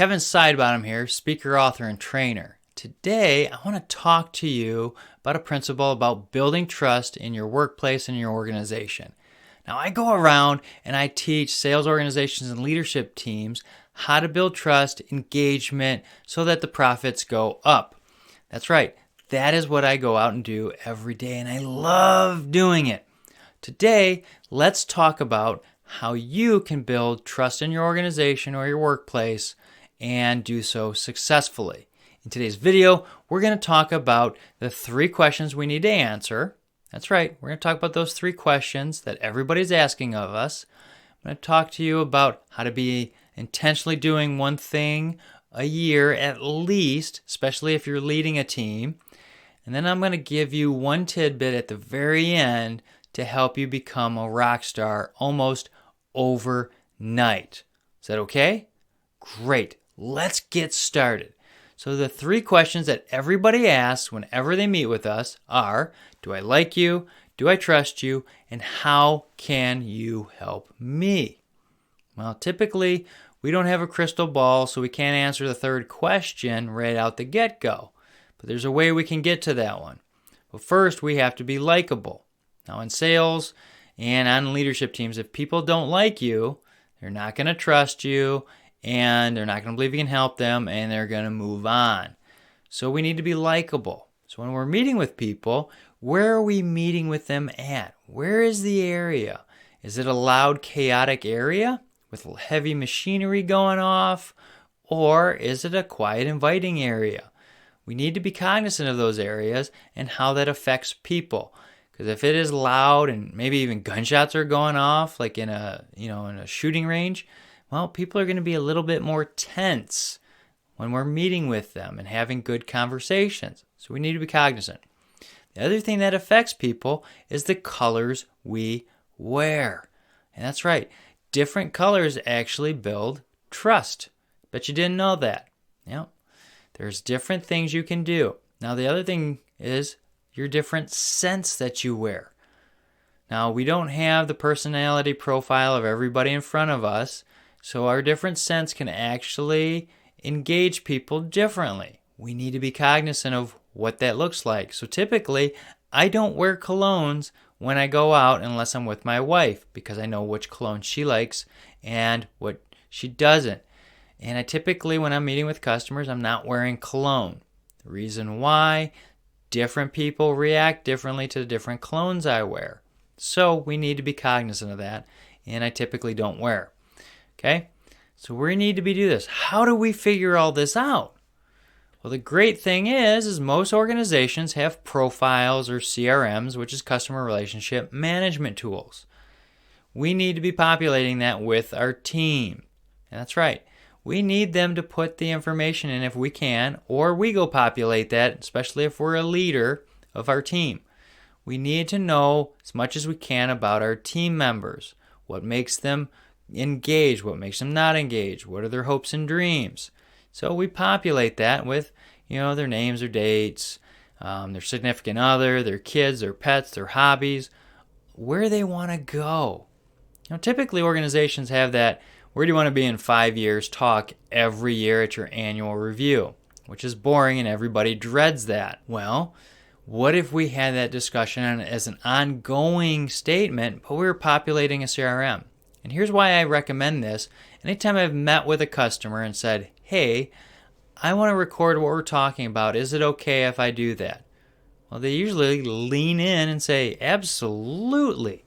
Kevin Sidebottom here, speaker, author, and trainer. Today, I want to talk to you about a principle about building trust in your workplace and your organization. Now, I go around and I teach sales organizations and leadership teams how to build trust, engagement, so that the profits go up. That's right. That is what I go out and do every day, and I love doing it. Today, let's talk about how you can build trust in your organization or your workplace and do so successfully. In today's video, we're going to talk about the 3 questions we need to answer. That's right, we're going to talk about those 3 questions that everybody's asking of us. I'm going to talk to you about how to be intentionally doing one thing a year at least, especially if you're leading a team. And then I'm going to give you one tidbit at the very end to help you become a rock star almost overnight. Is that okay? Great. Let's get started. So the 3 questions that everybody asks whenever they meet with us are, do I like you? Do I trust you? And how can you help me? Well, typically, we don't have a crystal ball, so we can't answer the 3rd question right out the get-go. But there's a way we can get to that one. But first, we have to be likable. Now, in sales and on leadership teams, if people don't like you, they're not going to trust you, and they're not going to believe you can help them, and they're going to move on. So we need to be likable. So when we're meeting with people, where are we meeting with them at? Where is the area? Is it a loud, chaotic area with heavy machinery going off? Or is it a quiet, inviting area? We need to be cognizant of those areas and how that affects people. Because if it is loud and maybe even gunshots are going off, like in a shooting range, well, people are going to be a little bit more tense when we're meeting with them and having good conversations. So we need to be cognizant. The other thing that affects people is the colors we wear. And that's right. Different colors actually build trust. Bet you didn't know that. Yeah. There's different things you can do. Now, the other thing is your different scents that you wear. Now, we don't have the personality profile of everybody in front of us, so our different scents can actually engage people differently. We need to be cognizant of what that looks like. So typically, I don't wear colognes when I go out unless I'm with my wife, because I know which cologne she likes and what she doesn't. And I typically, when I'm meeting with customers, I'm not wearing cologne. The reason why, different people react differently to the different colognes I wear. So we need to be cognizant of that, and I typically don't wear. Okay? So we need to do this. How do we figure all this out? Well, the great thing is most organizations have profiles or CRMs, which is customer relationship management tools. We need to be populating that with our team. And that's right. We need them to put the information in if we can, or we go populate that, especially if we're a leader of our team. We need to know as much as we can about our team members. What makes them engaged? What makes them not engaged? What are their hopes and dreams? So we populate that with, their names, their dates, their significant other, their kids, their pets, their hobbies, where they want to go. Typically organizations have that where do you want to be in 5 years talk every year at your annual review, which is boring and everybody dreads that. Well, what if we had that discussion as an ongoing statement, but we were populating a CRM? And here's why I recommend this. Anytime I've met with a customer and said, hey, I want to record what we're talking about. Is it okay if I do that? Well, they usually lean in and say, absolutely,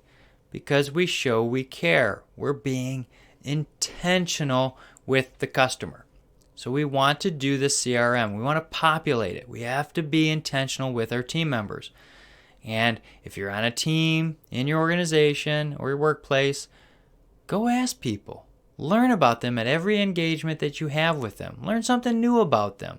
because we show we care. We're being intentional with the customer. So we want to do the CRM. We want to populate it. We have to be intentional with our team members. And if you're on a team in your organization or your workplace, go ask people. Learn about them at every engagement that you have with them. Learn something new about them.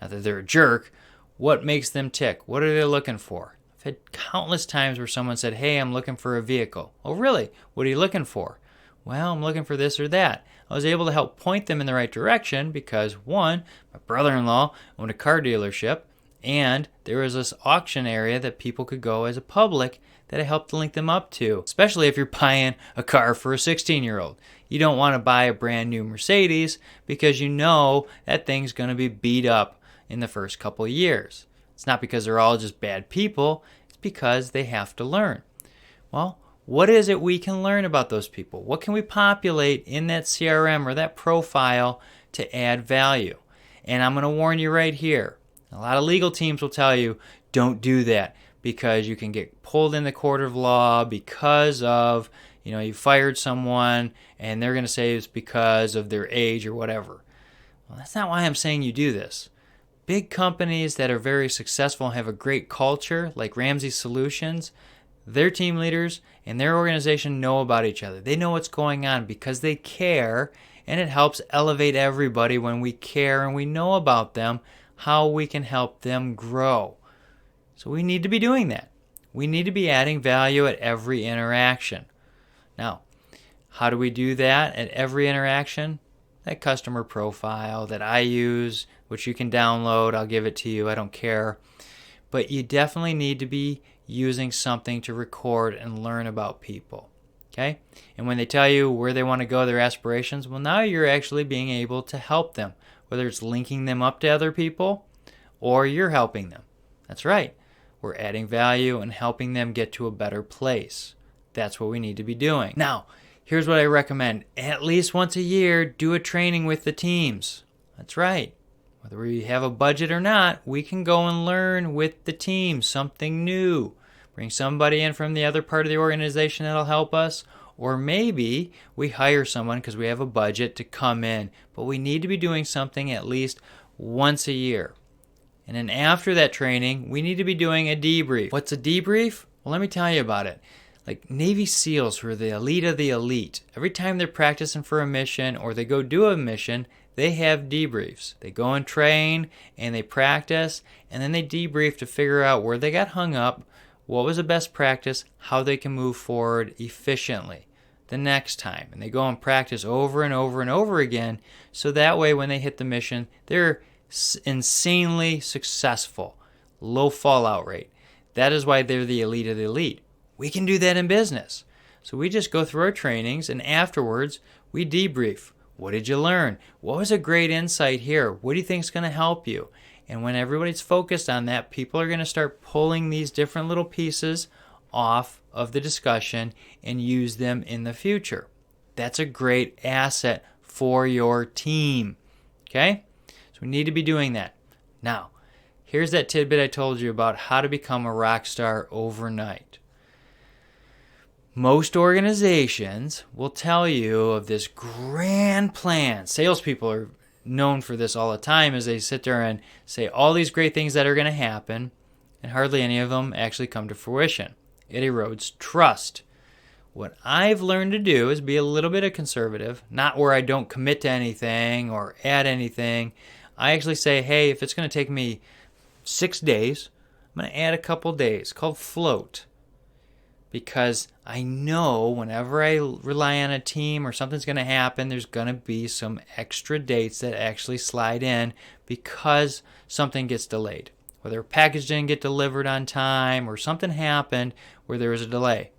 Not that they're a jerk. What makes them tick? What are they looking for? I've had countless times where someone said, hey, I'm looking for a vehicle. Oh, really? What are you looking for? Well, I'm looking for this or that. I was able to help point them in the right direction because, one, my brother-in-law owned a car dealership, And there was this auction area that people could go as a public that I helped link them up to, especially if you're buying a car for a 16-year-old. You don't want to buy a brand new Mercedes because you know that thing's going to be beat up in the first couple of years. It's not because they're all just bad people. It's because they have to learn. Well, what is it we can learn about those people? What can we populate in that CRM or that profile to add value? And I'm going to warn you right here. A lot of legal teams will tell you, don't do that because you can get pulled in the court of law because of, you fired someone and they're going to say it's because of their age or whatever. Well, that's not why I'm saying you do this. Big companies that are very successful and have a great culture, like Ramsey Solutions, their team leaders and their organization know about each other. They know what's going on because they care, and it helps elevate everybody when we care and we know about them, how we can help them grow. So we need to be doing that. We need to be adding value at every interaction. Now, how do we do that at every interaction? That customer profile that I use, which you can download, I'll give it to you, I don't care. But you definitely need to be using something to record and learn about people. Okay? And when they tell you where they want to go, their aspirations, well, now you're actually being able to help them, whether it's linking them up to other people or you're helping them. That's right. We're adding value and helping them get to a better place. That's what we need to be doing. Now, here's what I recommend. At least once a year, do a training with the teams. That's right. Whether we have a budget or not, we can go and learn with the team something new. Bring somebody in from the other part of the organization that'll help us. Or maybe we hire someone because we have a budget to come in. But we need to be doing something at least once a year. And then after that training, we need to be doing a debrief. What's a debrief? Well, let me tell you about it. Like Navy SEALs, who are the elite of the elite, every time they're practicing for a mission or they go do a mission, they have debriefs. They go and train and they practice and then they debrief to figure out where they got hung up, what was the best practice, how they can move forward efficiently the next time. And they go and practice over and over and over again so that way when they hit the mission, they're insanely successful, low fallout rate. That is why they're the elite of the elite. We can do that in business. So we just go through our trainings and afterwards we debrief. What did you learn? What was a great insight here? What do you think is going to help you? And when everybody's focused on that, people are going to start pulling these different little pieces off of the discussion and use them in the future. That's a great asset for your team. Okay? So we need to be doing that. Now, here's that tidbit I told you about how to become a rock star overnight. Most organizations will tell you of this grand plan. Salespeople are known for this all the time as they sit there and say all these great things that are going to happen, and hardly any of them actually come to fruition. It erodes trust. What I've learned to do is be a little bit of conservative, not where I don't commit to anything or add anything. I actually say, hey, if it's going to take me 6 days, I'm going to add a couple days, called float. Because I know whenever I rely on a team or something's going to happen, there's going to be some extra dates that actually slide in because something gets delayed. Whether a package didn't get delivered on time or something happened where there was a delay.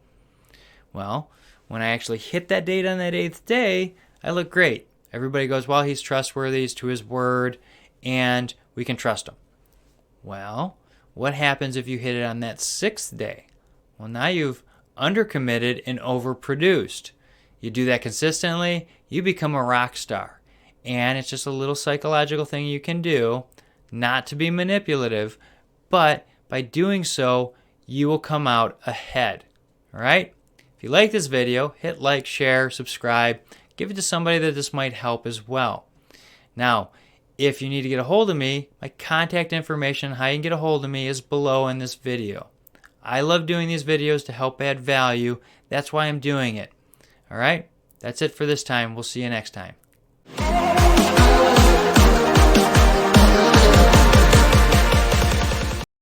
Well, when I actually hit that date on that 8th day, I look great. Everybody goes, well, he's trustworthy, he's to his word, and we can trust him. Well, what happens if you hit it on that 6th day? Well, now you've undercommitted and overproduced. You do that consistently, you become a rock star. And it's just a little psychological thing you can do, not to be manipulative, but by doing so, you will come out ahead. All right? If you like this video, hit like, share, subscribe. Give it to somebody that this might help as well. Now, if you need to get a hold of me, my contact information, how you can get a hold of me is below in this video. I love doing these videos to help add value. That's why I'm doing it. All right? That's it for this time. We'll see you next time.